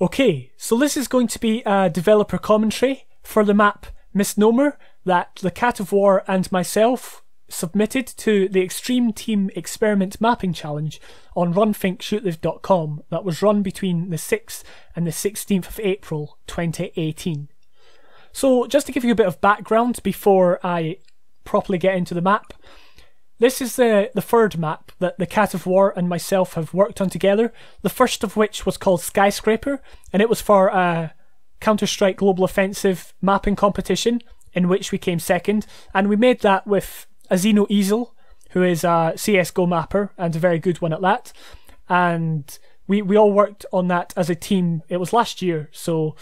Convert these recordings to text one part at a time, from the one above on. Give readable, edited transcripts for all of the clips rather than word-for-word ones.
Okay, so this is going to be a developer commentary for the map Misgnomer that TheCatOfWar and myself submitted to the Extreme Team Experiment Mapping Challenge on RunThinkShootLive.com that was run between the 6th and the 16th of April 2018. So just to give you a bit of background before I properly get into the map, this is the third map that TheCatOfWar and myself have worked on together, the first of which was called Skyscraper, and it was for a Counter-Strike Global Offensive mapping competition in which we came second, and we made that with Azino Easel, who is a CSGO mapper and a very good one at that, and we all worked on that as a team. It was last year, so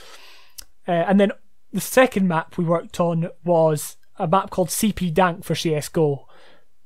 and then the second map we worked on was a map called CP Dank for CSGO.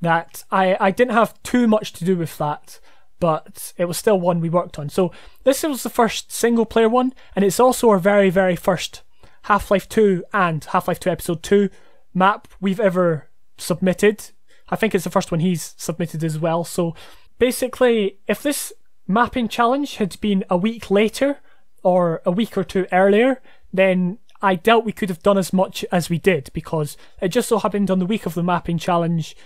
That I didn't have too much to do with that, but it was still one we worked on. So this was the first single player one, and it's also our very, very first Half-Life 2 and Half-Life 2 Episode 2 map we've ever submitted. I think it's the first one he's submitted as well. So basically, if this mapping challenge had been a week later or a week or two earlier, then I doubt we could have done as much as we did, because it just so happened on the week of the mapping challenge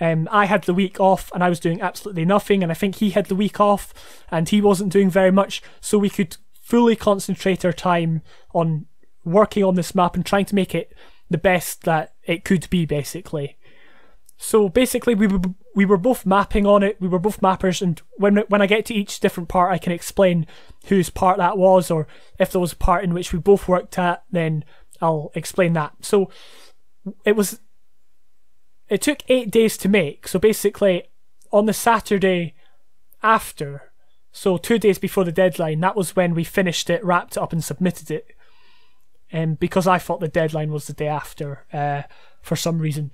I had the week off and I was doing absolutely nothing, and I think he had the week off and he wasn't doing very much, so we could fully concentrate our time on working on this map and trying to make it the best that it could be, basically. So basically we were both mapping on it, we were both mappers, and when I get to each different part I can explain whose part that was, or if there was a part in which we both worked at, then I'll explain that. So it took 8 days to make, so basically on the Saturday after, so 2 days before the deadline, that was when we finished it, wrapped it up and submitted it. Because I thought the deadline was the day after, for some reason.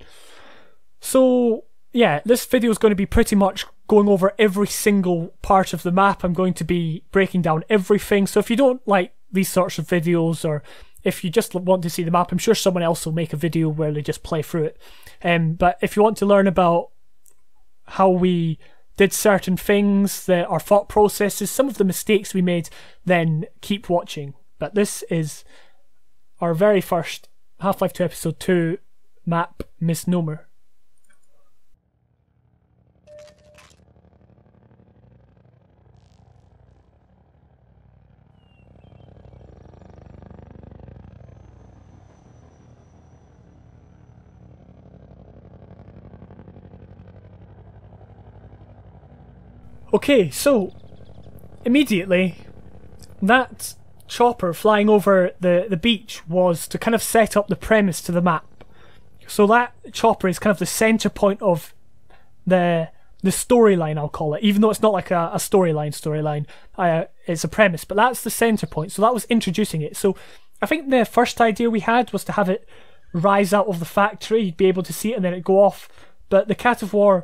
So yeah, this video is going to be pretty much going over every single part of the map. I'm going to be breaking down everything, so if you don't like these sorts of videos, or if you just want to see the map, I'm sure someone else will make a video where they just play through it. But if you want to learn about how we did certain things, our thought processes, some of the mistakes we made, then keep watching. But this is our very first Half-Life 2 Episode 2 map, Misgnomer. Okay, so immediately that chopper flying over the beach was to kind of set up the premise to the map. So that chopper is kind of the center point of the storyline, I'll call it, even though it's not like a storyline. It's a premise, but that's the center point. So that was introducing it. So I think the first idea we had was to have it rise out of the factory. You'd be able to see it and then it go off. But TheCatOfWar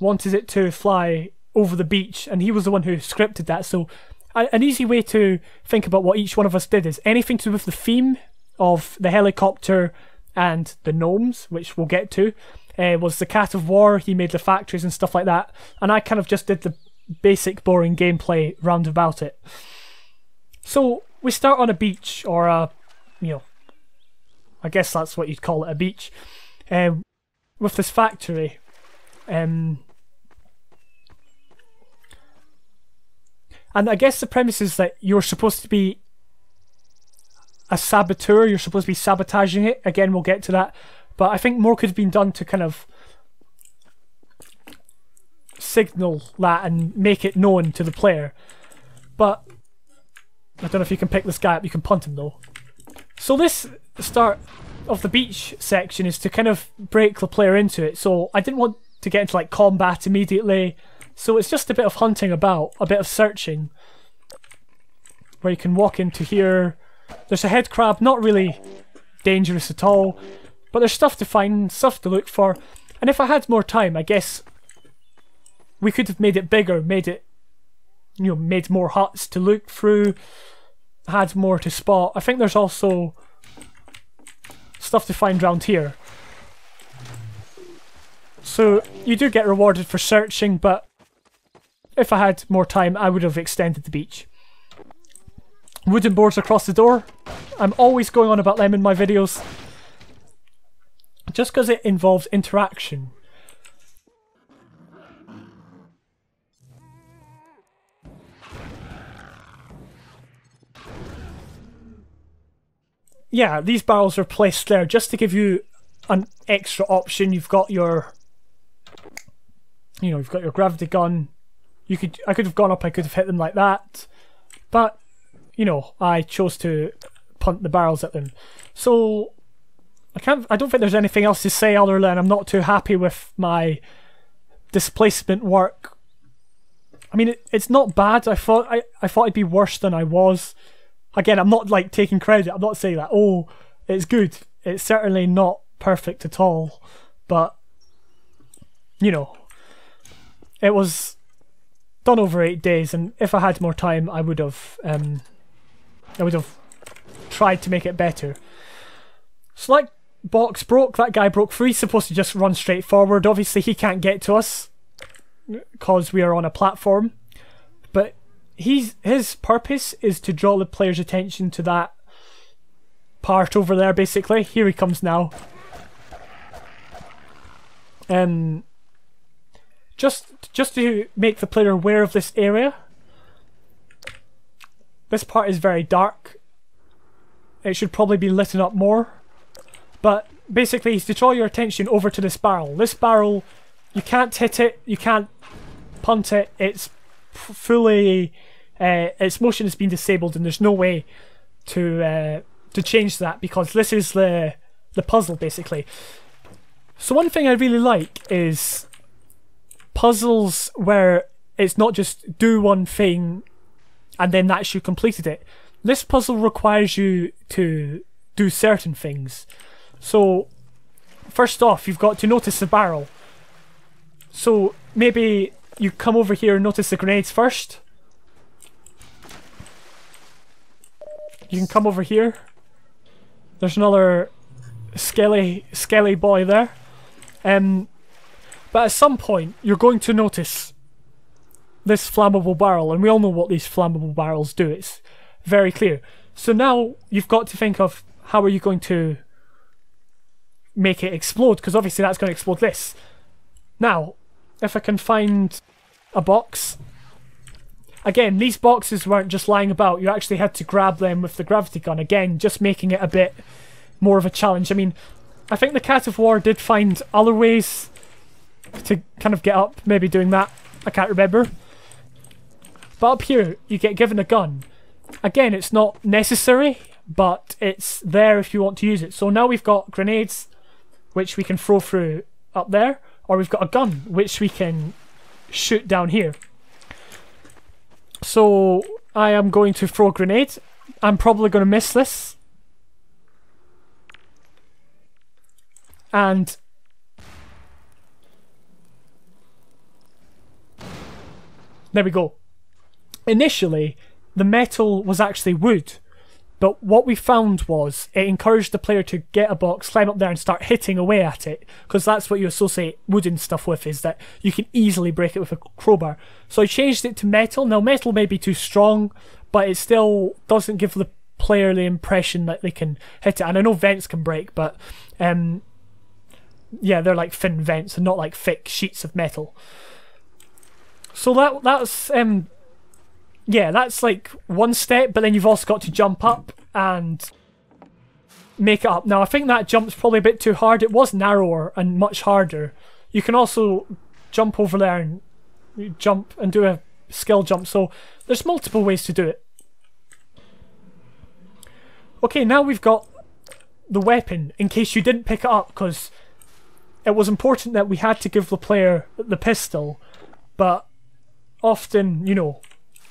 wanted it to fly over the beach, and he was the one who scripted that. So an easy way to think about what each one of us did is anything to do with the theme of the helicopter and the gnomes, which we'll get to, was TheCatOfWar. He made the factories and stuff like that, and I kind of just did the basic boring gameplay round about it. So we start on a beach, or I guess that's what you'd call it, a beach, with this factory. And I guess the premise is that you're supposed to be a saboteur, you're supposed to be sabotaging it. Again, we'll get to that. But I think more could have been done to kind of signal that and make it known to the player. But I don't know if you can pick this guy up, you can punt him though. So this start of the beach section is to kind of break the player into it. So I didn't want to get into like combat immediately. So it's just a bit of hunting about, a bit of searching, where you can walk into here. There's a head crab, not really dangerous at all, but there's stuff to find, stuff to look for. And if I had more time, I guess we could have made it bigger, made more huts to look through, had more to spot. I think there's also stuff to find around here. So you do get rewarded for searching, but if I had more time, I would have extended the beach. wooden boards across the door. I'm always going on about them in my videos. Just because it involves interaction. Yeah, these barrels are placed there just to give you an extra option. You've got your, you've got your gravity gun. I could have gone up, I could have hit them like that, but I chose to punt the barrels at them. So I don't think there's anything else to say other than I'm not too happy with my displacement work. I mean, it's not bad. I thought it'd be worse than I was. Again, I'm not like taking credit. I'm not saying that, oh, it's good. It's certainly not perfect at all. But, it was done over 8 days, and if I had more time, I would have tried to make it better. So that box broke, that guy broke free. He's supposed to just run straight forward. Obviously, he can't get to us because we are on a platform. But his purpose is to draw the player's attention to that part over there, basically. Here he comes now. Just to make the player aware of this area. This part is very dark. It should probably be lit up more. But basically, it's to draw your attention over to this barrel. This barrel, you can't hit it, you can't punt it. It's fully, its motion has been disabled, and there's no way to change that because this is the puzzle basically. So one thing I really like is puzzles where it's not just do one thing and then that's you completed it. This puzzle requires you to do certain things. So first off, you've got to notice the barrel. So maybe you come over here and notice the grenades first. You can come over here. There's another skelly boy there. But at some point, you're going to notice this flammable barrel, and we all know what these flammable barrels do. It's very clear. So now you've got to think of how are you going to make it explode, because obviously that's going to explode this. Now, if I can find a box. Again, these boxes weren't just lying about. You actually had to grab them with the gravity gun. Again, just making it a bit more of a challenge. I mean, I think the Cat of War did find other ways to kind of get up, maybe doing that. I can't remember. But up here, you get given a gun. Again, it's not necessary, but it's there if you want to use it. So now we've got grenades, which we can throw through up there, or we've got a gun, which we can shoot down here. So I am going to throw a grenade. I'm probably going to miss this. And there we go. Initially, the metal was actually wood, but what we found was it encouraged the player to get a box, climb up there and start hitting away at it, because that's what you associate wooden stuff with, is that you can easily break it with a crowbar. So I changed it to metal. Now metal may be too strong, but it still doesn't give the player the impression that they can hit it. And I know vents can break, but yeah, they're like thin vents and not like thick sheets of metal. So that's yeah, that's like one step, but then you've also got to jump up and make it up. Now I think that jump's probably a bit too hard. It was narrower and much harder. You can also jump over there and jump and do a skill jump, so there's multiple ways to do it. Okay, now we've got the weapon, in case you didn't pick it up, because it was important that we had to give the player the pistol, but often, you know,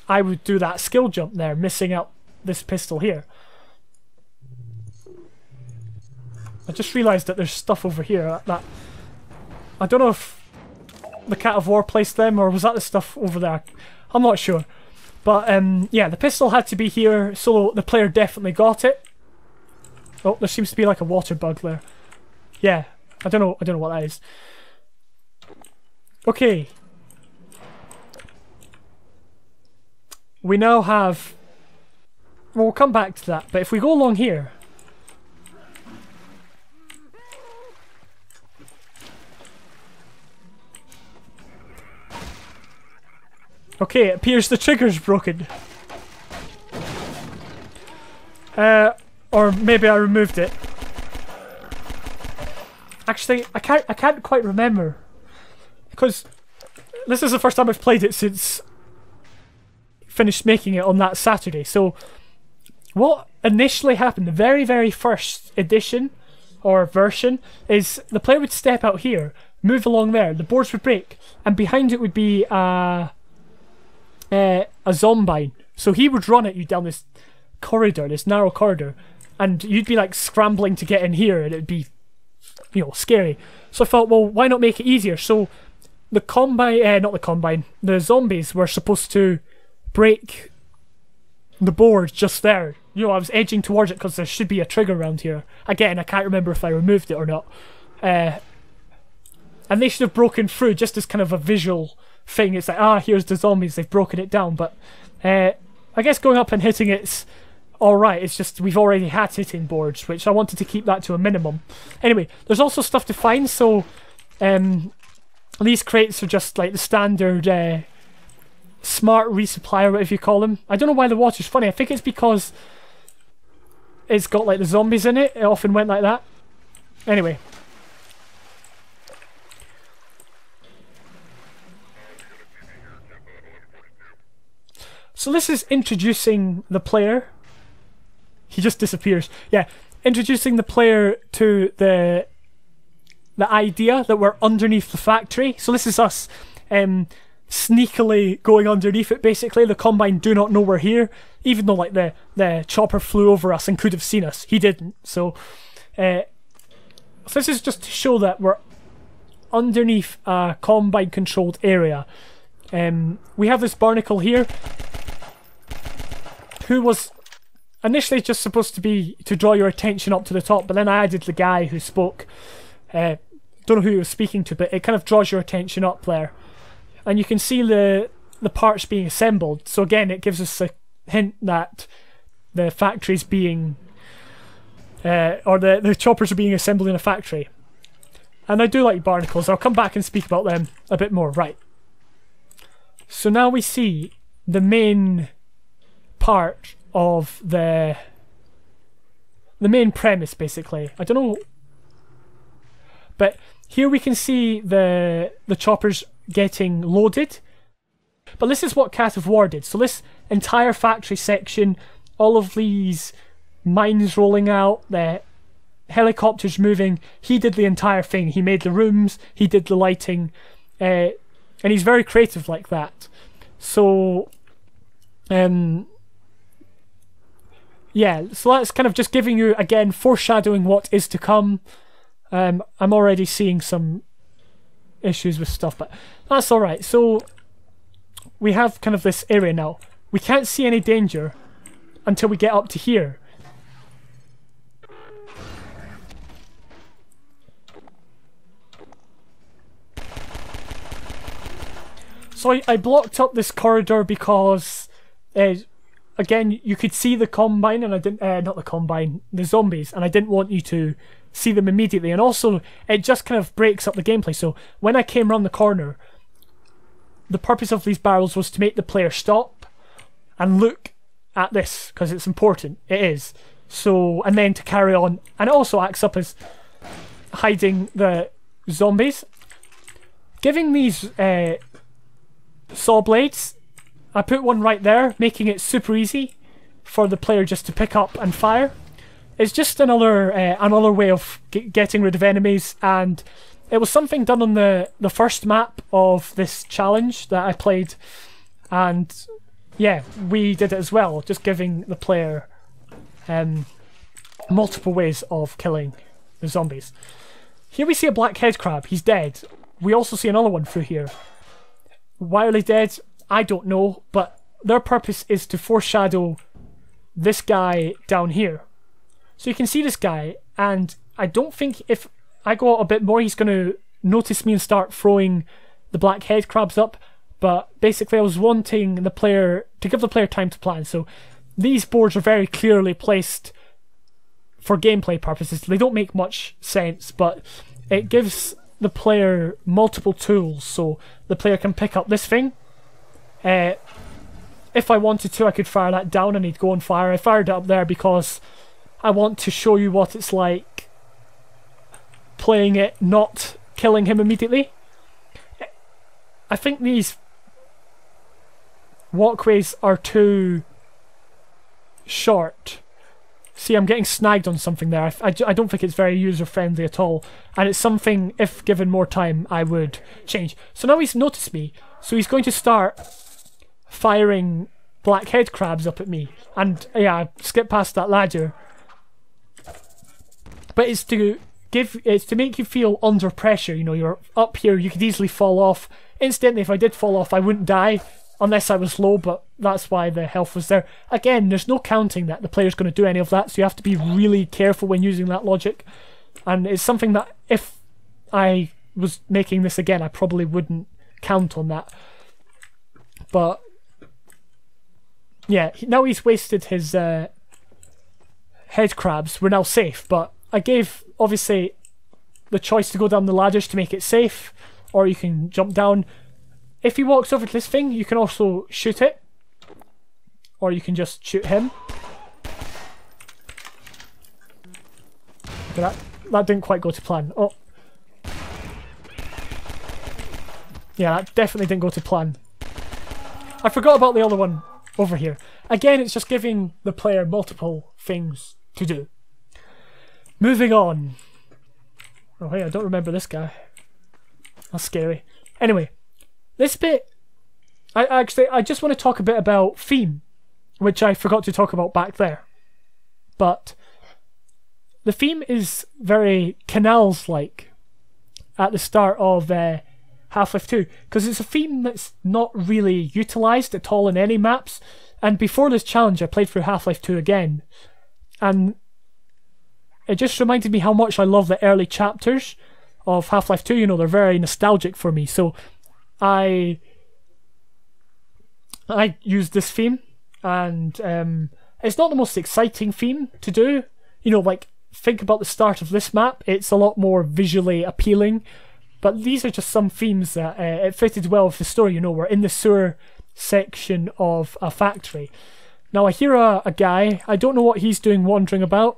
I would do that skill jump there, missing out this pistol here. I just realised that there's stuff over here that I don't know if the Cat of War placed them, or was that the stuff over there? I'm not sure. But yeah, the pistol had to be here, so the player definitely got it. Oh, there seems to be like a water bug there. Yeah, I don't know what that is. Okay. We now have we'll come back to that, but if we go along here... Okay, it appears the trigger's broken. Or maybe I removed it. Actually, I can't quite remember. Because this is the first time I've played it since finished making it on that Saturday. So what initially happened, the very, very first edition or version, is the player would step out here, move along there, the boards would break, and behind it would be a zombie. So he would run at you down this corridor, this narrow corridor, and you'd be like scrambling to get in here, and it'd be, you know, scary. So I thought, well, why not make it easier? So the the zombies were supposed to break the board just there. You know, I was edging towards it because there should be a trigger around here. Again, I can't remember if I removed it or not. And they should have broken through just as kind of a visual thing. It's like, here's the zombies, they've broken it down. But I guess going up and hitting it's alright. It's just we've already had hitting boards, which I wanted to keep that to a minimum. Anyway, there's also stuff to find. So these crates are just like the standard smart resupply, or whatever you call them. I don't know why the water's funny. I think it's because it's got like the zombies in it. It often went like that. Anyway. So this is introducing the player. He just disappears. Yeah, introducing the player to the idea that we're underneath the factory. So this is us sneakily going underneath it, basically. The Combine do not know we're here, even though like the chopper flew over us and could have seen us. He didn't. So this is just to show that we're underneath a Combine controlled area. We have this barnacle here, who was initially just supposed to be to draw your attention up to the top, but then I added the guy who spoke. Don't know who he was speaking to, but it kind of draws your attention up there. And you can see the parts being assembled. So again, it gives us a hint that the factory's being... or the choppers are being assembled in a factory. And I do like barnacles. I'll come back and speak about them a bit more. Right. So now we see the main part of the main premise, basically. I don't know, but here we can see the choppers getting loaded. But this is what Cat of War did. So this entire factory section, all of these mines rolling out, the helicopters moving, he did the entire thing. He made the rooms, he did the lighting, and he's very creative like that. So yeah, so that's kind of just giving you, again, foreshadowing what is to come. I'm already seeing some issues with stuff, but that's alright. So we have kind of this area now. We can't see any danger until we get up to here. So I blocked up this corridor because... again, you could see the Combine, and I didn't, not the Combine, the zombies, and I didn't want you to see them immediately. And also, it just kind of breaks up the gameplay. So when I came around the corner, the purpose of these barrels was to make the player stop and look at this, because it's important. It is. So, and then to carry on. And it also acts up as hiding the zombies. Giving these saw blades, I put one right there, making it super easy for the player just to pick up and fire. It's just another way of getting rid of enemies, and it was something done on the first map of this challenge that I played, and yeah, we did it as well, just giving the player multiple ways of killing the zombies. Here we see a black head crab, he's dead. We also see another one through here. Why are they dead? I don't know, but their purpose is to foreshadow this guy down here. So you can see this guy, and I don't think if I go out a bit more, he's going to notice me and start throwing the black head crabs up. But basically, I was wanting the player to give the player time to plan. So these boards are very clearly placed for gameplay purposes. They don't make much sense, but it gives the player multiple tools, so the player can pick up this thing. If I wanted to, I could fire that down and he'd go on fire. I fired it up there because I want to show you what it's like playing it, not killing him immediately. I think these walkways are too short. See, I'm getting snagged on something there. I don't think it's very user-friendly at all. And it's something, if given more time, I would change. So now he's noticed me. So he's going to start firing black head crabs up at me. And yeah, I skipped past that ladder. But it's to make you feel under pressure. You know, you're up here, you could easily fall off. Instantly, if I did fall off, I wouldn't die. Unless I was low, but that's why the health was there. Again, there's no counting that the player's going to do any of that, so you have to be really careful when using that logic. And it's something that if I was making this again, I probably wouldn't count on that. But yeah, now he's wasted his head crabs. We're now safe, but I gave, obviously, the choice to go down the ladders to make it safe, or you can jump down. If he walks over to this thing, you can also shoot it. Or you can just shoot him. But that didn't quite go to plan. Oh. Yeah, that definitely didn't go to plan. I forgot about the other one over here. Again, it's just giving the player multiple things to do. Moving on. Oh hey, I don't remember this guy. That's scary. Anyway. This bit, I just want to talk a bit about theme, which I forgot to talk about back there. But the theme is very Canals-like at the start of Half-Life 2, because it's a theme that's not really utilised at all in any maps. And before this challenge, I played through Half-Life 2 again, and it just reminded me how much I love the early chapters of Half-Life 2. You know, they're very nostalgic for me, so I used this theme, and it's not the most exciting theme to do. You know, like, think about the start of this map, it's a lot more visually appealing, but these are just some themes that it fitted well with the story. You know, we're in the sewer section of a factory. Now I hear a guy, I don't know what he's doing wandering about.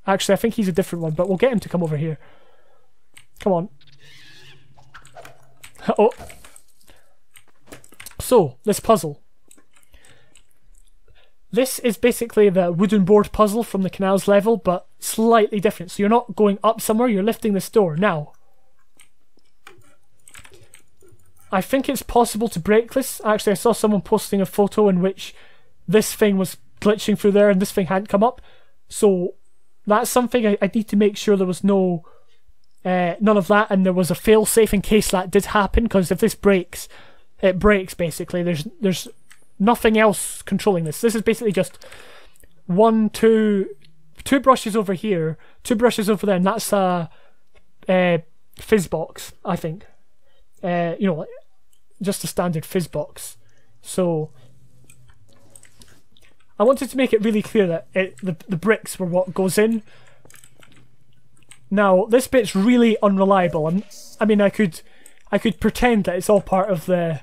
Actually, I think he's a different one, but we'll get him to come over here. Come on. Oh. So, this puzzle. This is basically the wooden board puzzle from the Canals level, but slightly different. So you're not going up somewhere, you're lifting this door. Now, I think it's possible to break this. Actually, I saw someone posting a photo in which this thing was glitching through there and this thing hadn't come up. So, that's something I need to make sure there was no... none of that, and there was a fail-safe in case that did happen, because if this breaks, it breaks basically. There's nothing else controlling this. This is basically just two brushes over here, two brushes over there, and that's a fizz box, I think. You know, just a standard fizz box. So I wanted to make it really clear that the bricks were what goes in. Now, this bit's really unreliable, and I mean, I could pretend that it's all part of the,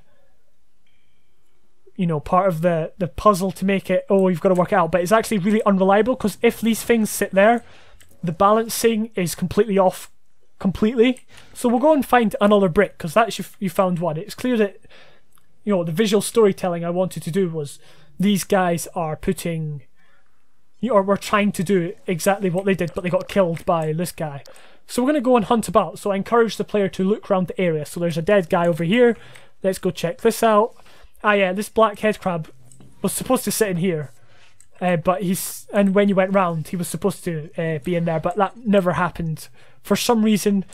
you know, part of the puzzle to make it, oh, you've got to work it out, but it's actually really unreliable, because if these things sit there, the balancing is completely off, completely. So we'll go and find another brick, because that's you found one. It's clear that, you know, the visual storytelling I wanted to do was, these guys are putting... or we're trying to do exactly what they did, but they got killed by this guy. So we're going to go and hunt about. So I encourage the player to look around the area. So there's a dead guy over here. Let's go check this out. Ah yeah, this black head crab was supposed to sit in here. But and when you went round, he was supposed to be in there, but that never happened. For some reason,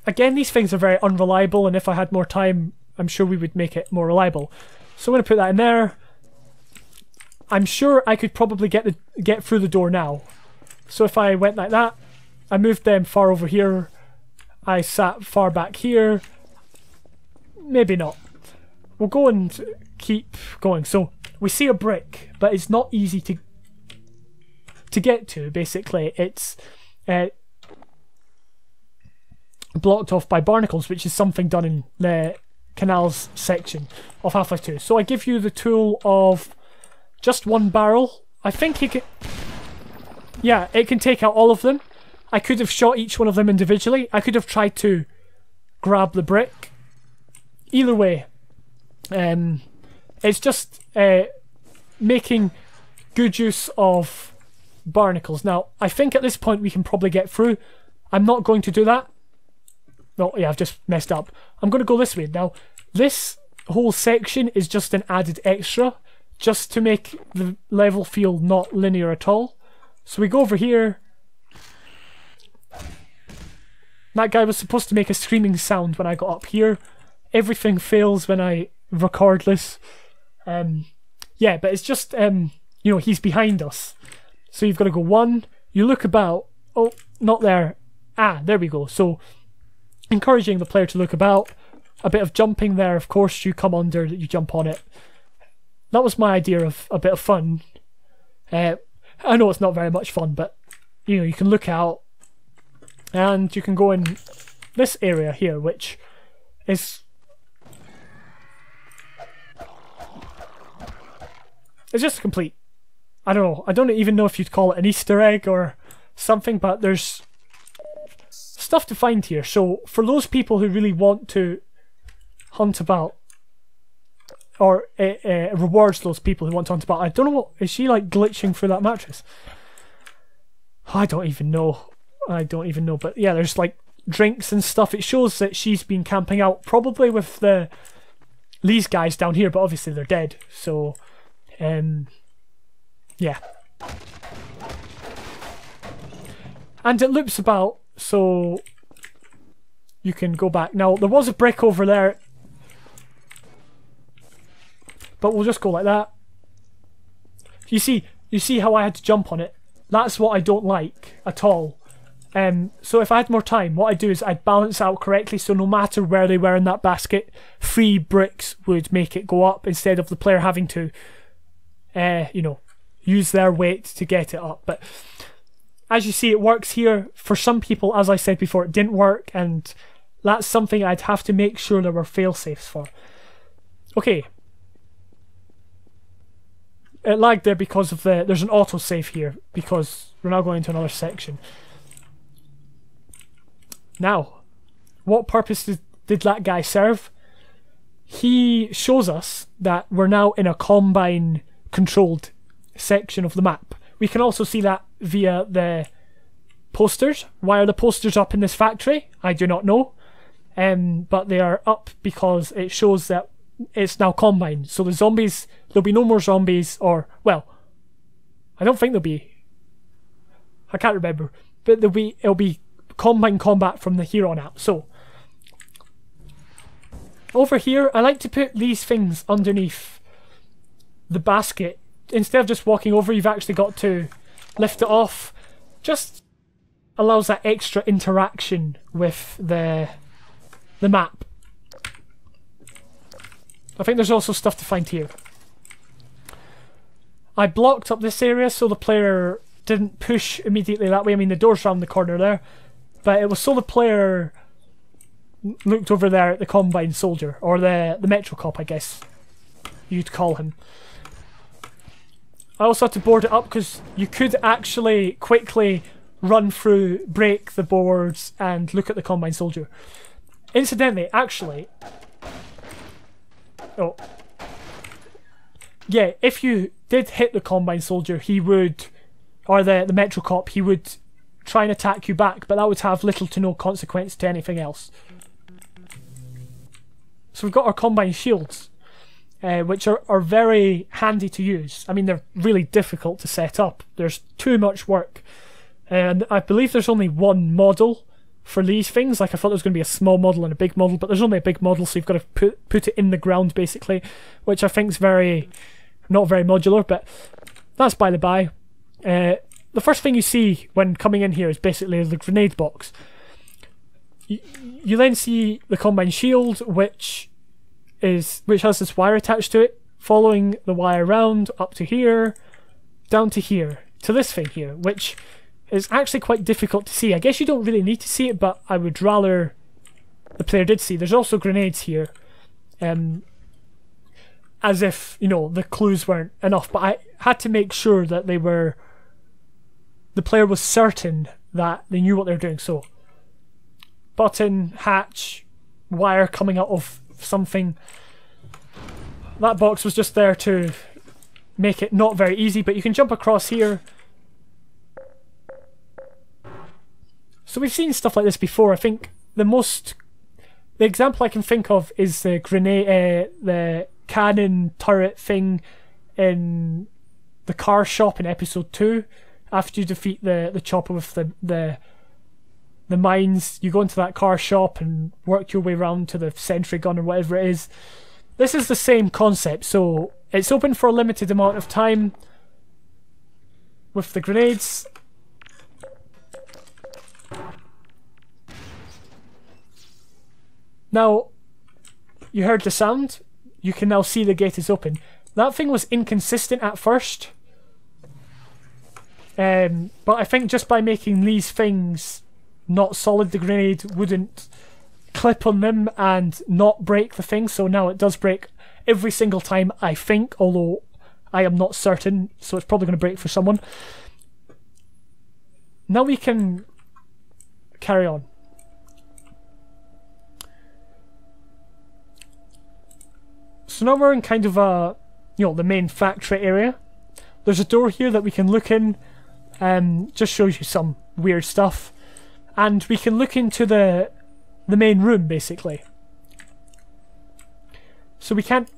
again, these things are very unreliable, and if I had more time, I'm sure we would make it more reliable. So I'm going to put that in there. I'm sure I could probably get through the door now. So if I went like that, I moved them far over here, I sat far back here, maybe not. We'll go and keep going. So we see a brick, but it's not easy to get to, basically. It's blocked off by barnacles, which is something done in the canals section of Half-Life 2. So I give you the tool of just one barrel. I think you can... Yeah, it can take out all of them. I could have shot each one of them individually. I could have tried to grab the brick. Either way, it's just making good use of barnacles. Now, I think at this point we can probably get through. I'm not going to do that. No, yeah, I've just messed up. I'm going to go this way. Now, this whole section is just an added extra, just to make the level feel not linear at all. So we go over here. That guy was supposed to make a screaming sound when I got up here. Everything fails when I record this. Yeah, but it's just, you know, he's behind us. So you've got to go 1, you look about, oh, not there. Ah, there we go. So, encouraging the player to look about. A bit of jumping there, of course, you come under, you jump on it. That was my idea of a bit of fun. I know it's not very much fun, but, you know, you can look out. And you can go in this area here, which is... It's just complete... I don't know. I don't even know if you'd call it an Easter egg or something, but there's stuff to find here. So for those people who really want to hunt about, or rewards those people who want to hunt about, I don't know what... Is she like glitching through that mattress? I don't even know. But yeah, there's like drinks and stuff. It shows that she's been camping out, probably with these guys down here, but obviously they're dead. So, yeah. And it loops about, so you can go back. Now, there was a brick over there, but we'll just go like that. You see how I had to jump on it? That's what I don't like at all. So if I had more time, what I'd do is I'd balance out correctly, so no matter where they were in that basket, 3 bricks would make it go up, instead of the player having to, you know, use their weight to get it up. But as you see, it works here. For some people, as I said before, it didn't work, and that's something I'd have to make sure there were fail-safes for. Okay. It lagged there because of there's an autosave here, because we're now going into another section. Now, what purpose did that guy serve? He shows us that we're now in a combine-controlled section of the map. We can also see that via the posters. Why are the posters up in this factory? I do not know. But they are up because it shows that it's now combined. So the zombies, there'll be no more zombies, or, well, I don't think there'll be. I can't remember. But it'll be combine combat from the here on out. So over here, I like to put these things underneath the basket. Instead of just walking over, you've actually got to lift it off. Just allows that extra interaction with the map. I think there's also stuff to find here. I blocked up this area so the player didn't push immediately that way. I mean, the door's around the corner there. But it was so the player looked over there at the Combine Soldier, or the Metro Cop, I guess you'd call him. I also had to board it up because you could actually quickly run through, break the boards, and look at the Combine Soldier. Incidentally, actually... Oh. Yeah, if you did hit the Combine Soldier, he would... Or the Metro Cop, he would try and attack you back, but that would have little to no consequence to anything else. So we've got our Combine Shields, which are very handy to use. I mean, they're really difficult to set up. There's too much work. And I believe there's only one model for these things. Like, I thought there was going to be a small model and a big model, but there's only a big model, so you've got to put it in the ground, basically, which I think is not very modular, but that's by the by. The first thing you see when coming in here is basically the grenade box. You then see the Combine Shield, which has this wire attached to it. following the wire around up to here, down to here, to this thing here, which is actually quite difficult to see. I guess you don't really need to see it, but I would rather the player did see. There's also grenades here, as if, you know, the clues weren't enough, but I had to make sure that they were, the player was certain that they knew what they were doing. So button, hatch, wire coming out of something. That box was just there to make it not very easy, but you can jump across here. So we've seen stuff like this before. I think the example I can think of is the grenade, the cannon turret thing in the car shop in episode 2. After you defeat the chopper with the mines, you go into that car shop and work your way around to the sentry gun or whatever it is. This is the same concept, so it's open for a limited amount of time with the grenades. Now, you heard the sound. You can now see the gate is open. That thing was inconsistent at first. But I think just by making these things not solid, the grenade wouldn't clip on them and not break the thing. So now it does break every single time, I think, although I am not certain, so it's probably going to break for someone. Now we can carry on. So now we're in kind of a, you know, the main factory area. There's a door here that we can look in. Just shows you some weird stuff. And we can look into the main room, basically. So we can't...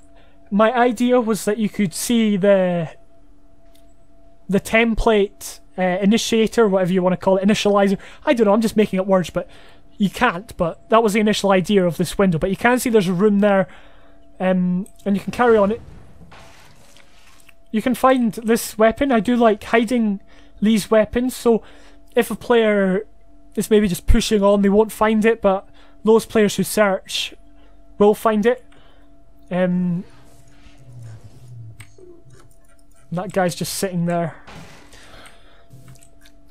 My idea was that you could see the template initiator, whatever you want to call it, initializer. I don't know, I'm just making up words, but you can't. But that was the initial idea of this window. But you can see there's a room there, and you can carry on it. You can find this weapon. I do like hiding these weapons, so if a player is maybe just pushing on, they won't find it, but those players who search will find it. That guy's just sitting there.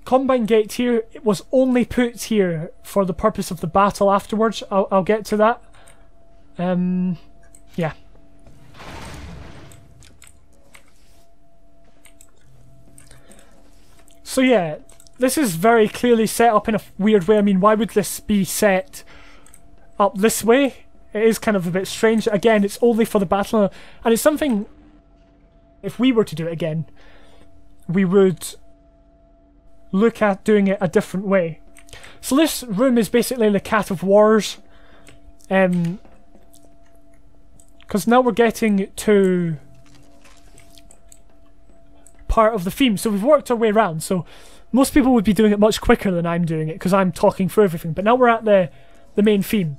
Combine gate here, it was only put here for the purpose of the battle afterwards. I'll get to that. Yeah. So yeah, this is very clearly set up in a weird way. I mean, why would this be set up this way? It is kind of a bit strange. Again, it's only for the battle, and it's something, if we were to do it again, we would look at doing it a different way. So this room is basically the Cat of Wars, because now we're getting to part of the theme. So we've worked our way around, so most people would be doing it much quicker than I'm doing it because I'm talking through everything, but now we're at the main theme,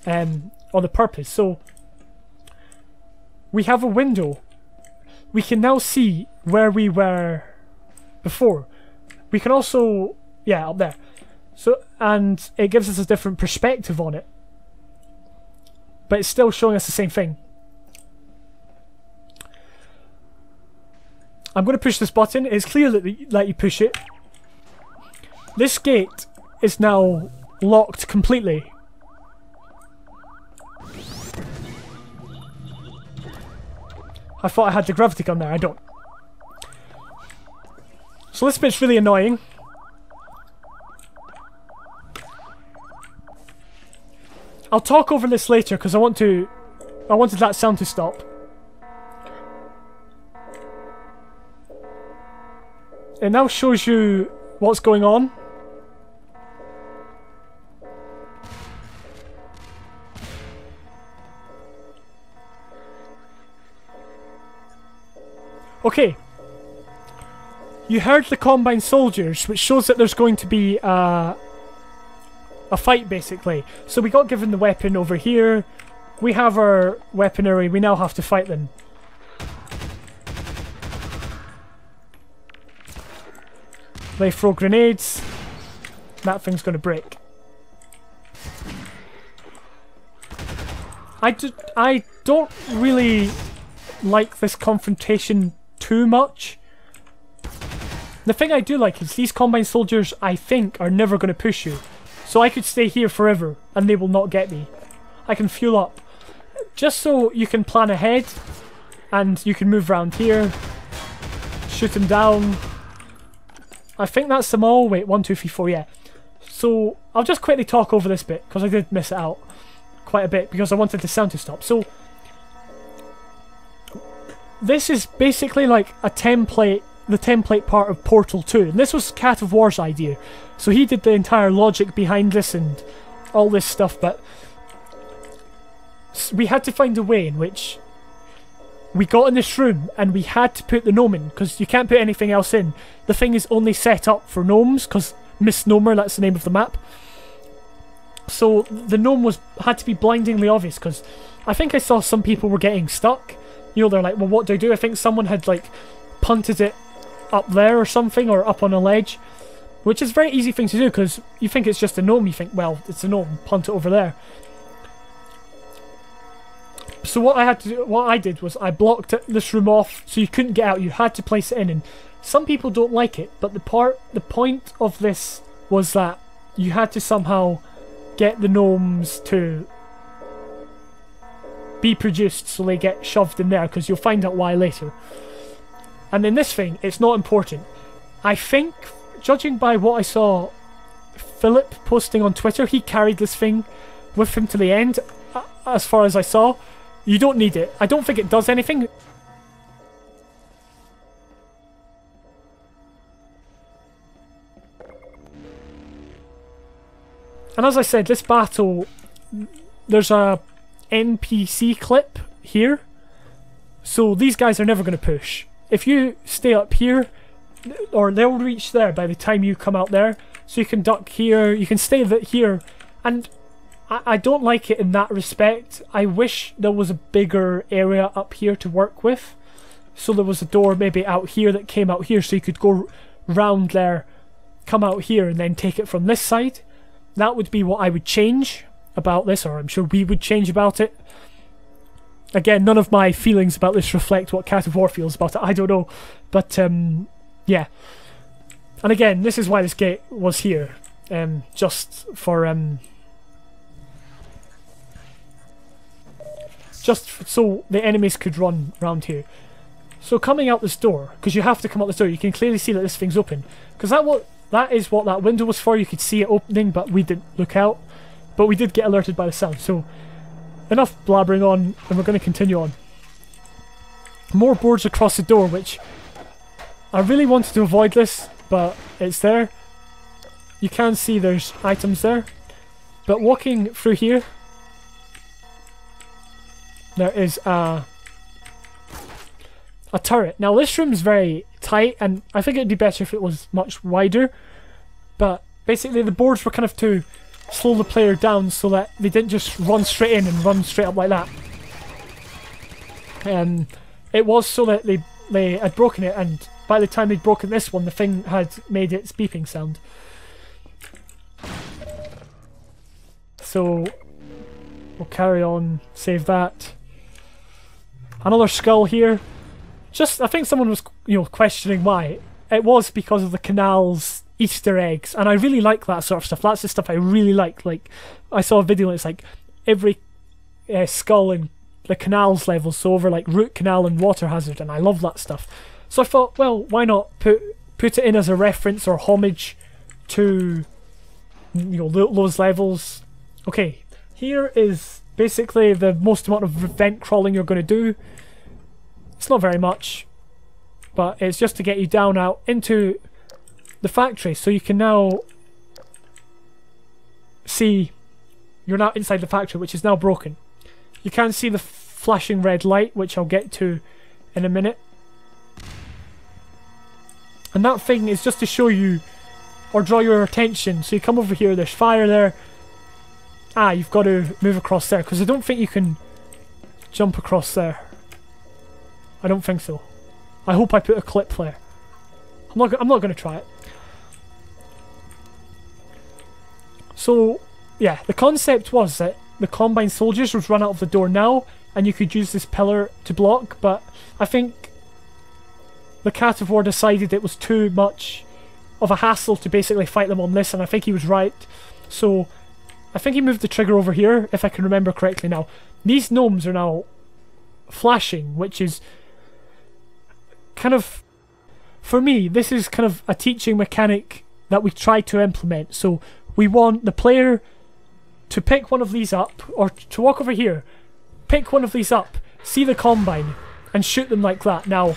or the purpose. So we have a window. We can now see where we were before. We can also, yeah, up there. So, and it gives us a different perspective on it, but it's still showing us the same thing. I'm going to push this button. It's clear that you push it. This gate is now locked completely. I thought I had the gravity gun there. I don't. So this bit's really annoying. I'll talk over this later because I wanted that sound to stop. It now shows you what's going on. Okay. You heard the Combine soldiers, which shows that there's going to be a fight, basically. So we got given the weapon over here. We have our weaponry. We now have to fight them. They throw grenades. That thing's going to break. I don't really like this confrontation too much. The thing I do like is these Combine soldiers, I think, are never going to push you. So I could stay here forever and they will not get me. I can fuel up. Just so you can plan ahead and you can move around here. Shoot them down. I think that's them all. Wait, 1, 2, 3, 4, yeah. So I'll just quickly talk over this bit because I did miss it out quite a bit because I wanted the sound to stop. So this is basically like a template, the template part of Portal 2. And this was Cat of War's idea. So he did the entire logic behind this and all this stuff, but we had to find a way in which we got in this room and we had to put the gnome in because you can't put anything else in. The thing is only set up for gnomes because Misgnomer, that's the name of the map. So the gnome had to be blindingly obvious because I think I saw some people were getting stuck. You know, they're like, well, what do I do? I think someone had like punted it up there or something, or up on a ledge, which is a very easy thing to do because you think it's just a gnome. You think, well, it's a gnome, punt it over there. So what I did was I blocked this room off so you couldn't get out. You had to place it in, and some people don't like it, but the point of this was that you had to somehow get the gnomes to be produced so they get shoved in there, because you'll find out why later. And in this thing, it's not important. I think, judging by what I saw Philip posting on Twitter, he carried this thing with him to the end, as far as I saw. You don't need it. I don't think it does anything. And as I said, this battle, there's a NPC clip here. So these guys are never going to push. If you stay up here, or they'll reach there by the time you come out there. So you can duck here, you can stay here. And I don't like it in that respect. I wish there was a bigger area up here to work with. So there was a door maybe out here that came out here, so you could go round there, come out here, and then take it from this side. That would be what I would change about this, or I'm sure we would change about it. Again, none of my feelings about this reflect what Cat of War feels about it, I don't know. But, yeah. And again, this is why this gate was here. Just for, just so the enemies could run around here. So coming out this door, because you have to come out this door, you can clearly see that this thing's open. Because that is what that window was for. You could see it opening, but we didn't look out. But we did get alerted by the sound. So enough blabbering on, and we're going to continue on. More boards across the door, which I really wanted to avoid this, but it's there. You can see there's items there. But walking through here, there is a turret. Now this room is very tight, and I think it'd be better if it was much wider. But basically the boards were kind of to slow the player down so that they didn't just run straight in and run straight up like that. It was so that they had broken it, and by the time they'd broken this one, the thing had made its beeping sound. So we'll carry on, save that. Another skull here. Just, I think someone was, questioning why. It was because of the canal's Easter eggs, and I really like that sort of stuff. That's the stuff I really like. Like, I saw a video and it's like every skull in the canals levels, so over like root canal and water hazard, and I love that stuff. So I thought, well, why not put it in as a reference or homage to those levels. Okay, here is basically the most amount of vent crawling you're going to do. It's not very much, but it's just to get you down out into the factory, so you can now see you're now inside the factory, which is now broken. You can see the flashing red light, which I'll get to in a minute. And that thing is just to show you or draw your attention. So you come over here, there's fire there. You've got to move across there, because I don't think you can jump across there. I don't think so. I hope I put a clip there. I'm not going to try it. So, yeah, the concept was that the Combine soldiers would run out of the door now, and you could use this pillar to block, but I think the Cat of War decided it was too much of a hassle to basically fight them on this, and I think he was right. So I think he moved the trigger over here, if I can remember correctly now. These gnomes are now flashing, which is kind of, for me, this is kind of a teaching mechanic that we try to implement. So we want the player to pick one of these up, or to walk over here, pick one of these up, see the combine, and shoot them like that. Now,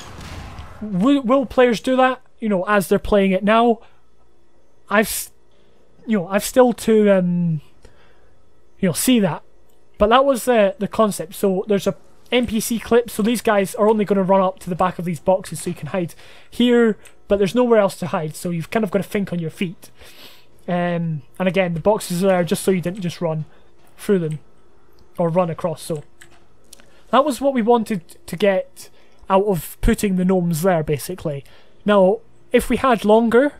will players do that? You know, as they're playing it now, I've still to see that, but that was the concept. So there's a NPC clip, so these guys are only going to run up to the back of these boxes, so you can hide here, but there's nowhere else to hide, so you've kind of got to think on your feet. And again, the boxes are there just so you didn't just run through them or run across. So that was what we wanted to get out of putting the gnomes there, basically. Now, if we had longer,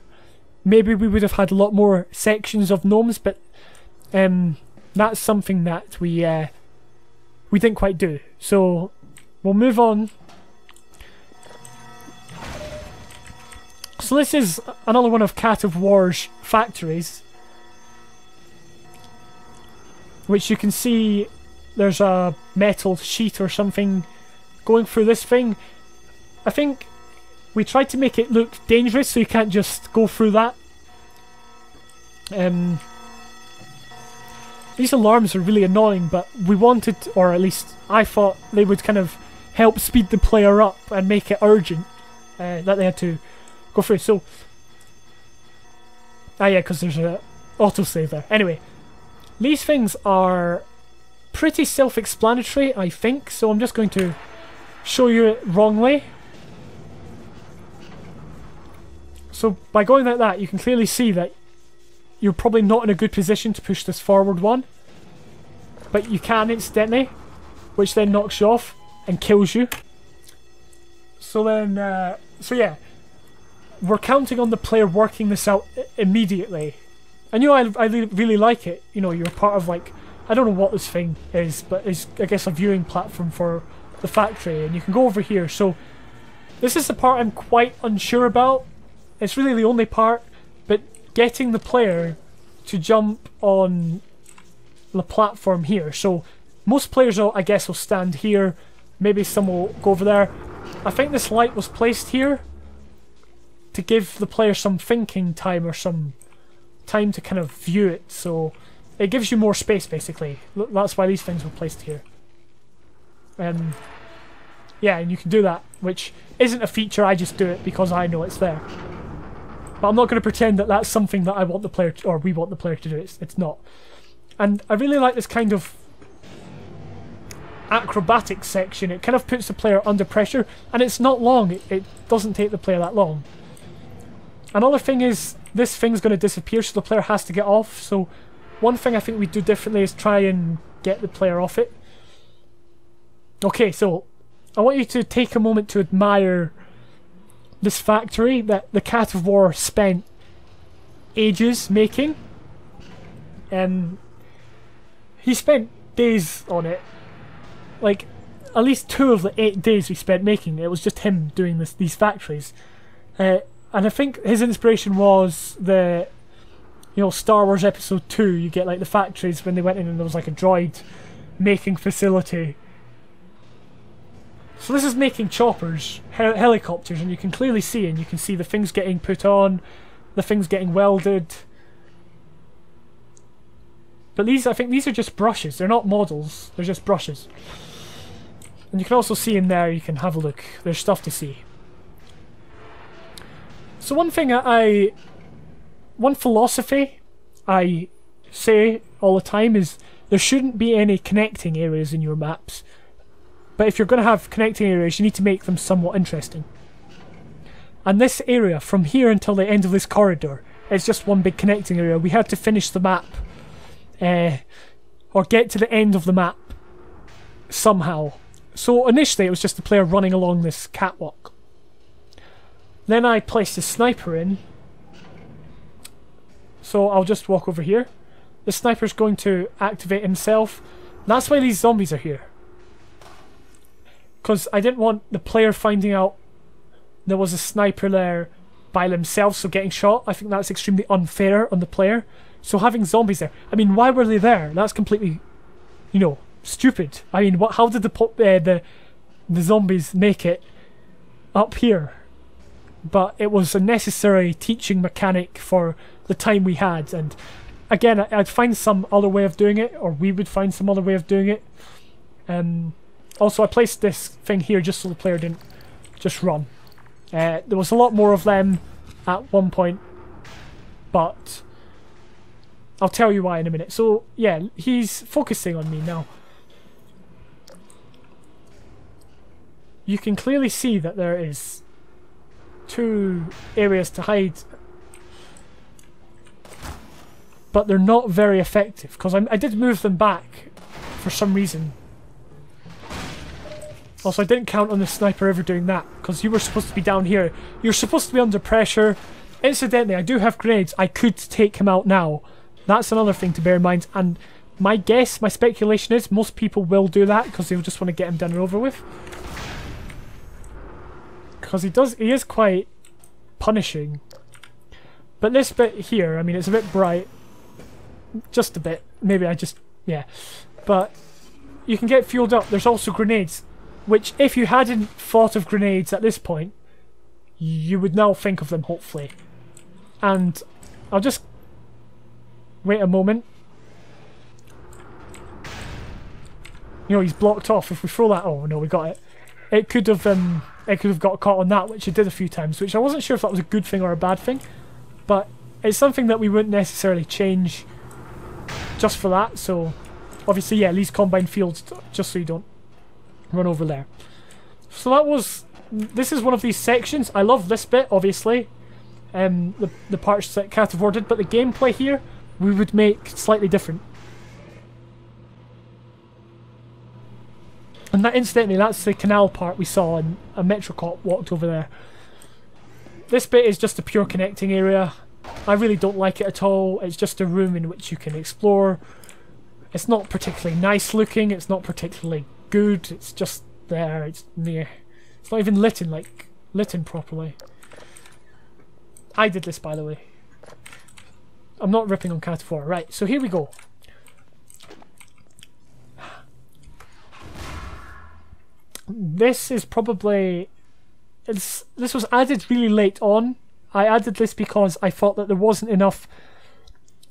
maybe we would have had a lot more sections of gnomes, but that's something that we didn't quite do. So we'll move on. So this is another one of Cat of War's factories, which you can see there's a metal sheet or something going through this thing. I think we tried to make it look dangerous, so you can't just go through that. These alarms are really annoying, but we wanted, or at least I thought, they would kind of help speed the player up and make it urgent that they had to go through. So, yeah, because there's a autosave there. Anyway, these things are pretty self-explanatory, I think, so I'm just going to show you it wrongly. So by going like that, you can clearly see that you're probably not in a good position to push this forward one, but you can instantly, which then knocks you off and kills you. So then, so yeah, we're counting on the player working this out immediately. And you know, I really like it. You know, you're part of, like, I don't know what this thing is, but it's, I guess, a viewing platform for the factory, and you can go over here. So this is the part I'm quite unsure about. It's really the only part, but getting the player to jump on the platform here. So most players, I guess, will stand here. Maybe some will go over there. I think this light was placed here to give the player some thinking time, or some time to kind of view it. So it gives you more space, basically. That's why these things were placed here. Yeah, and you can do that, which isn't a feature, I just do it because I know it's there. But I'm not going to pretend that that's something that I want the player to, or we want the player to do. It's not. And I really like this kind of acrobatic section. It kind of puts the player under pressure, and it's not long. It doesn't take the player that long. Another thing is, this thing's going to disappear, so the player has to get off. So one thing I think we do differently is try and get the player off it. Okay, so I want you to take a moment to admire this factory that the Cat of War spent ages making. He spent days on it. Like, at least 2 of the 8 days we spent making it was just him doing these factories. And I think his inspiration was the, you know, Star Wars Episode 2. You get like the factories when they went in and there was like a droid making facility. So this is making choppers, helicopters, and you can clearly see, and you can see the things getting put on, the things getting welded. But these, I think these are just brushes. They're not models, they're just brushes. And you can also see in there, you can have a look. There's stuff to see. So one thing one philosophy I say all the time is there shouldn't be any connecting areas in your maps. But if you're going to have connecting areas, you need to make them somewhat interesting. And this area, from here until the end of this corridor, is just one big connecting area. We had to finish the map, or get to the end of the map somehow. So initially it was just the player running along this catwalk. Then I placed a sniper in. So I'll just walk over here. The sniper's going to activate himself. That's why these zombies are here. because I didn't want the player finding out there was a sniper there by themselves, so getting shot. I think that's extremely unfair on the player. So having zombies there, I mean, why were they there? That's completely, you know, stupid. I mean, how did the zombies make it up here? But it was a necessary teaching mechanic for the time we had, and again, I'd find some other way of doing it, or we would find some other way of doing it. Also, I placed this thing here just so the player didn't just run. There was a lot more of them at one point, but I'll tell you why in a minute. So yeah, he's focusing on me now. You can clearly see that there is 2 areas to hide, but they're not very effective because I did move them back for some reason. Also, I didn't count on the sniper ever doing that because you were supposed to be down here. You're supposed to be under pressure. Incidentally, I do have grenades. I could take him out now. That's another thing to bear in mind. And my guess, my speculation is most people will do that because they'll just want to get him done and over with. Because he is quite punishing. But this bit here, I mean, it's a bit bright. Just a bit. Maybe yeah. But you can get fueled up. There's also grenades, which if you hadn't thought of grenades at this point, you would now think of them, hopefully. And I'll just wait a moment. You know, he's blocked off. If we throw that, oh no, we got it. It could have got caught on that, which it did a few times, which I wasn't sure if that was a good thing or a bad thing, but it's something that we wouldn't necessarily change just for that. So obviously, yeah, these combine fields just so you don't run over there. So this is one of these sections. I love this bit, obviously, the parts that Cat of War did, but the gameplay here we would make slightly different. And that, incidentally, that's the canal part we saw, and a Metrocop walked over there. This bit is just a pure connecting area. I really don't like it at all. It's just a room in which you can explore. It's not particularly nice looking. It's not particularly good. It's just there. It's near. It's not even lit properly. I did this, by the way. I'm not ripping on Cat of War. Right, so here we go. This is probably... this was added really late on. I added this because I thought that there wasn't enough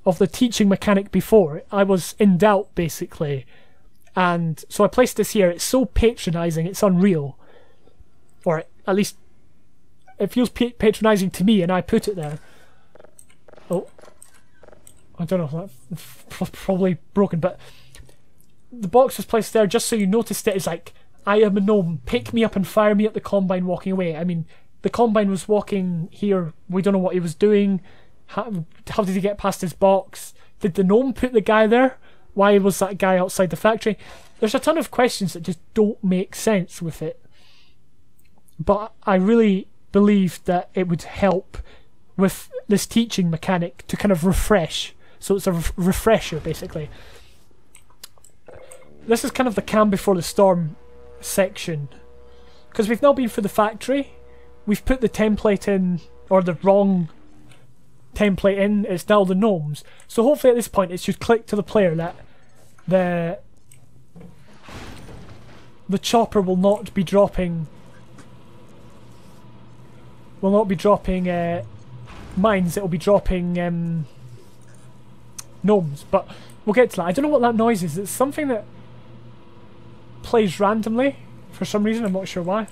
of the teaching mechanic before. I was in doubt, basically. And so I placed this here. It's so patronising, it's unreal. Or at least it feels patronising to me, and I put it there. Oh. I don't know, that's probably broken, but the box was placed there just so you noticed it. It's like, I am a gnome, pick me up and fire me at the Combine walking away. I mean, the Combine was walking here, we don't know what he was doing. How did he get past his box? Did the gnome put the guy there? Why was that guy outside the factory? There's a ton of questions that just don't make sense with it. But I really believe that it would help with this teaching mechanic to kind of refresh. So it's a refresher, basically. This is kind of the calm before the storm section. Because we've now been through the factory. We've put the template in, or the wrong template in. It's now the gnomes. So hopefully at this point it should click to the player that the chopper will not be dropping mines. It will be dropping gnomes, but we'll get to that. I don't know what that noise is. It's something that plays randomly for some reason. I'm not sure why.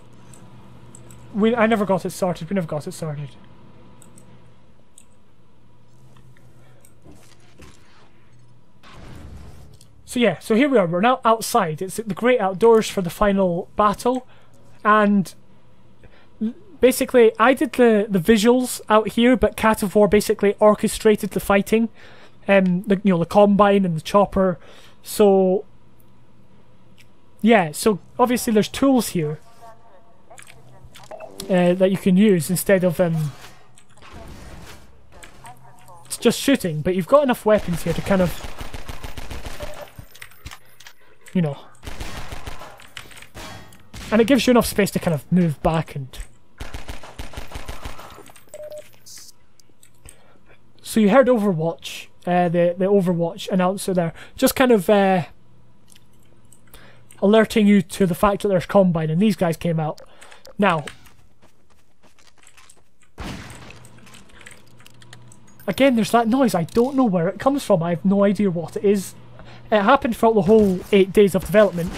I never got it started. We never got it started. So yeah, so here we are. We're now outside. It's the great outdoors for the final battle, and basically I did the visuals out here, but Cat of War basically orchestrated the fighting, the Combine and the chopper. So yeah, so obviously there's tools here that you can use instead of just shooting, but you've got enough weapons here to kind of, And it gives you enough space to kind of move back and... So you heard Overwatch, the Overwatch announcer there, just kind of alerting you to the fact that there's Combine, and these guys came out. Now, again, there's that noise. I don't know where it comes from. I have no idea what it is. It happened throughout the whole 8 days of development.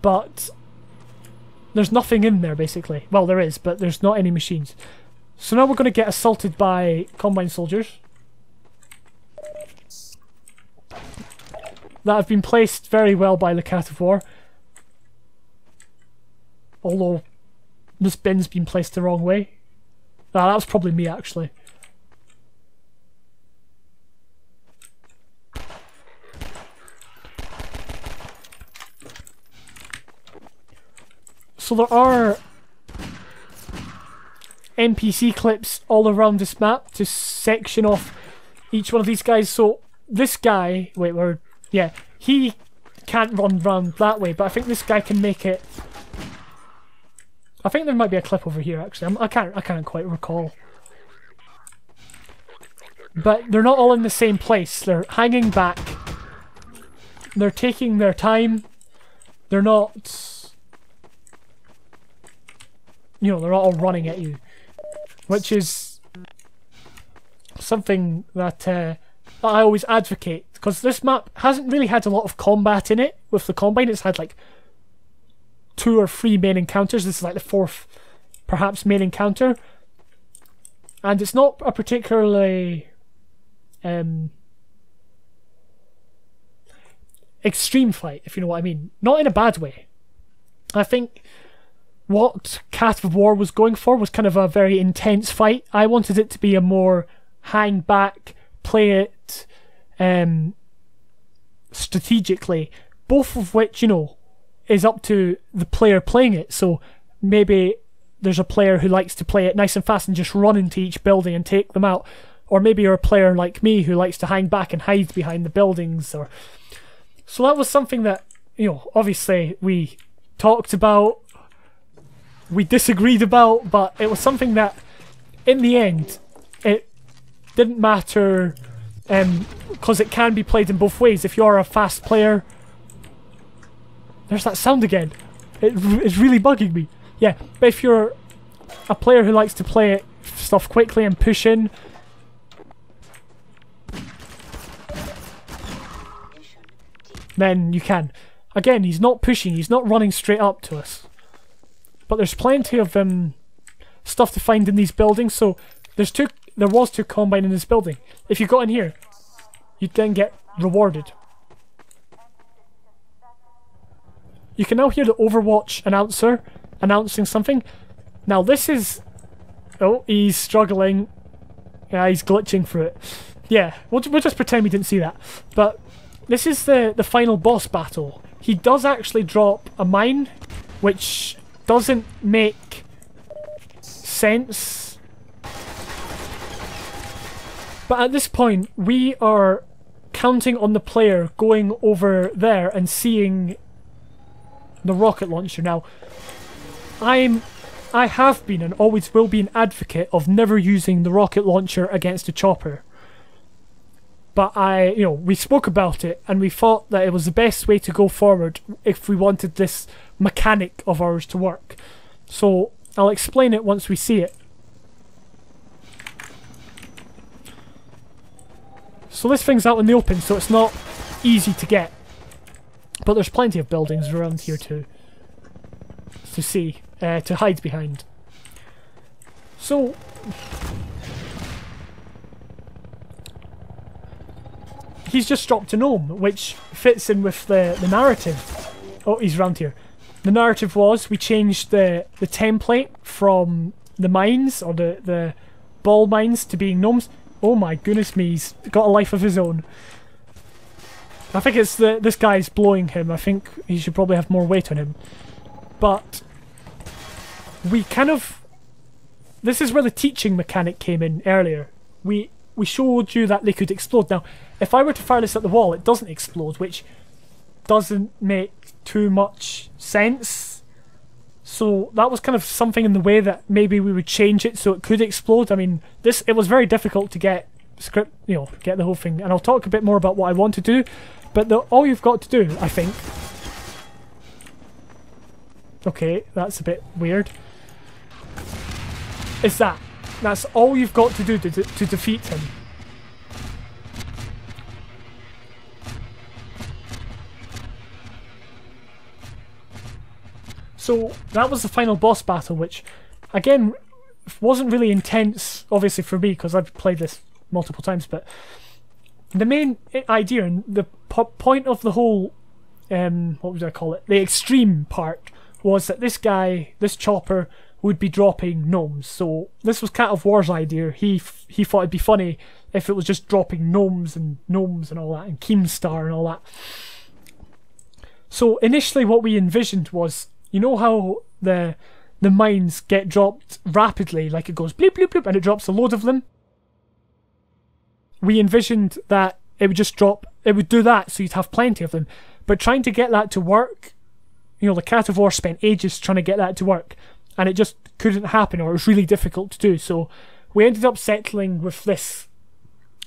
But there's nothing in there, basically. Well, there is, but there's not any machines. So now we're going to get assaulted by Combine soldiers that have been placed very well by TheCatOfWar. Although this bin's been placed the wrong way. Ah, that was probably me, actually. So there are NPC clips all around this map to section off each one of these guys. So this guy, wait, yeah, he can't run round that way, but I think this guy can make it. I think there might be a clip over here actually. I can't quite recall. But they're not all in the same place. They're hanging back. They're taking their time. They're not, you know, they're not all running at you, which is something that I always advocate, because this map hasn't really had a lot of combat in it with the Combine. It's had like 2 or 3 main encounters. This is like the 4th, perhaps, main encounter, and it's not a particularly extreme fight, if you know what I mean. Not in a bad way. I think what TheCatOfWar was going for was kind of a very intense fight. I wanted it to be a more hang back, play it strategically, both of which, you know, is up to the player playing it. So maybe there's a player who likes to play it nice and fast and just run into each building and take them out, or maybe you're a player like me who likes to hang back and hide behind the buildings. Or so that was something that, you know, obviously we talked about, we disagreed about, but it was something that in the end it didn't matter, because it can be played in both ways. If you're a fast player, there's that sound again, it's really bugging me. Yeah, but if you're a player who likes to play stuff quickly and push in, then you can. Again, he's not pushing, he's not running straight up to us. But there's plenty of stuff to find in these buildings. So there was 2 Combine in this building. If you got in here, you'd then get rewarded. You can now hear the Overwatch announcer announcing something. Now this is... Oh, he's struggling. Yeah, he's glitching through it. Yeah, we'll just pretend we didn't see that. But this is the final boss battle. He does actually drop a mine, which doesn't make sense. But at this point, we are counting on the player going over there and seeing the rocket launcher. Now, I have been and always will be an advocate of never using the rocket launcher against a chopper. But we spoke about it and we thought that it was the best way to go forward if we wanted this mechanic of ours to work. So I'll explain it once we see it. So this thing's out in the open, so it's not easy to get. But there's plenty of buildings around here to see, to hide behind. So he's just dropped a gnome, which fits in with the narrative. Oh, he's around here. The narrative was we changed the template from the mines, or the ball mines, to being gnomes. Oh my goodness me, he's got a life of his own. I think it's this guy's blowing him. I think he should probably have more weight on him. But we kind of... This is where the teaching mechanic came in earlier. We showed you that they could explode. Now, if I were to fire this at the wall, it doesn't explode, which doesn't make too much sense. So that was kind of something in the way that maybe we would change it so it could explode. I mean, it was very difficult to get script, get the whole thing, and I'll talk a bit more about what I want to do, but all you've got to do, I think... Okay, that's a bit weird. Is that. That's all you've got to do to defeat him. So that was the final boss battle, which, again, wasn't really intense, obviously for me, because I've played this multiple times, but the main idea and the point of the whole, what would I call it, the extreme part, was that this guy, this chopper, would be dropping gnomes. So this was Cat of War's idea. He thought it'd be funny if it was just dropping gnomes and all that, and Keemstar and all that. So initially what we envisioned was, you know how the mines get dropped rapidly, like it goes bleep bleep bleep and it drops a load of them? We envisioned that it would just drop, it would do that so you'd have plenty of them. But trying to get that to work, the Cat of War spent ages trying to get that to work, and it just couldn't happen, or it was really difficult to do. So we ended up settling with this,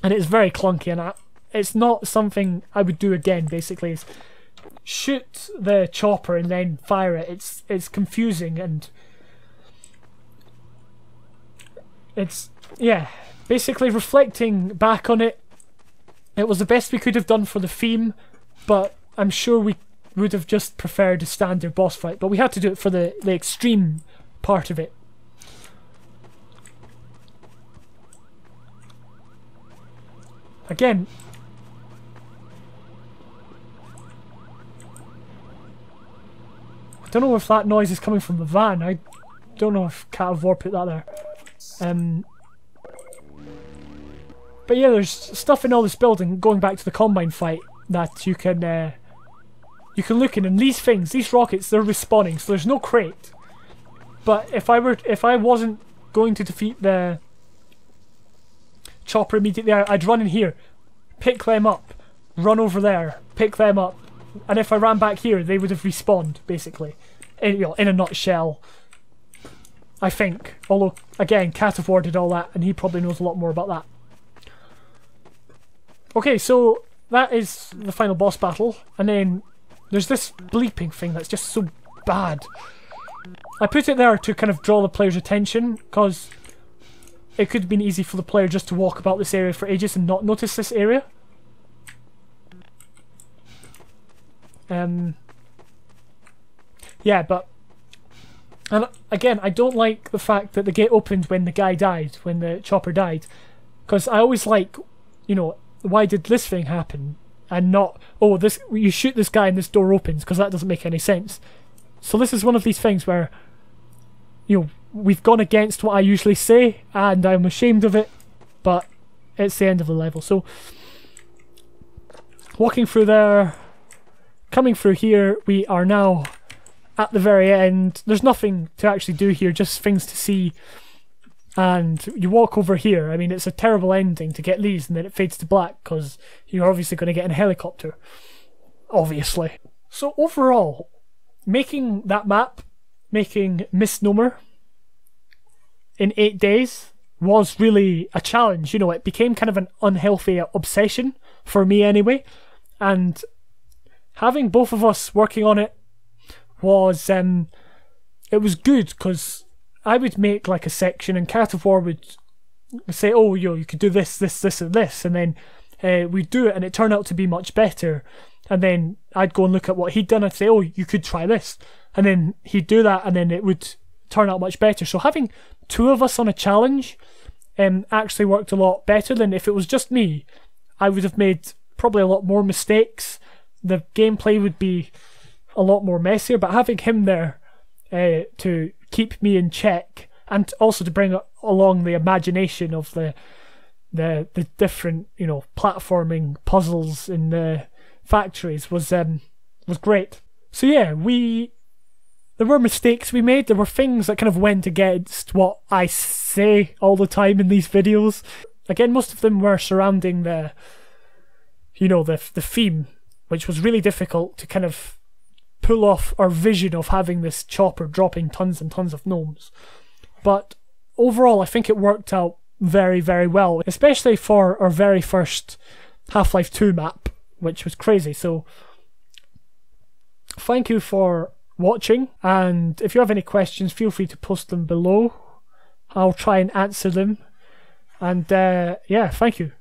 and it's very clunky, and it's not something I would do again. Basically, is shoot the chopper and then fire it. It's confusing, and it's, yeah, basically reflecting back on it, it was the best we could have done for the theme, but I'm sure we would have just preferred a standard boss fight, but we had to do it for the extreme part of it. Again, I don't know if that noise is coming from the van. I don't know if Cat of War put that there. But yeah, there's stuff in all this building, going back to the Combine fight, that you can look in, and these things, these rockets, they're respawning, so there's no crate. But if I wasn't going to defeat the chopper immediately, I'd run in here, pick them up, run over there, pick them up, and if I ran back here, they would have respawned, basically. In a nutshell, I think. Although, again, Cat of War did all that, and he probably knows a lot more about that. Okay, so that is the final boss battle, and then there's this bleeping thing that's just so bad. I put it there to kind of draw the player's attention, because it could have been easy for the player just to walk about this area for ages and not notice this area. Yeah, but... And again, I don't like the fact that the gate opened when the guy died, when the chopper died. Because I always like, why did this thing happen? And not, oh, you shoot this guy and this door opens, because that doesn't make any sense. So this is one of these things where, we've gone against what I usually say, and I'm ashamed of it, but it's the end of the level. So, walking through there, coming through here, we are now at the very end. There's nothing to actually do here, just things to see. And you walk over here. I mean, it's a terrible ending to get these, and then it fades to black, because you're obviously going to get in a helicopter. Obviously. So overall, making that map, making Misgnomer in 8 days, was really a challenge. It became kind of an unhealthy obsession, for me anyway. And having both of us working on it was, it was good, because I would make like a section, and Cat of War would say, oh, you could do this, this, this, and this, and then we'd do it, and it turned out to be much better. And then I'd go and look at what he'd done, I'd say, oh, you could try this, and then he'd do that, and then it would turn out much better. So having two of us on a challenge actually worked a lot better than if it was just me. I would have made probably a lot more mistakes, the gameplay would be a lot more messier, but having him there to keep me in check, and also to bring along the imagination of the different platforming puzzles in the factories was great. So yeah, there were mistakes we made, there were things that kind of went against what I say all the time in these videos. Again, most of them were surrounding the theme, which was really difficult to kind of pull off our vision of having this chopper dropping tons and tons of gnomes. But overall, I think it worked out very, very well, especially for our very first Half-Life 2 map, which was crazy. So thank you for watching, and if you have any questions, feel free to post them below. I'll try and answer them. And yeah, thank you.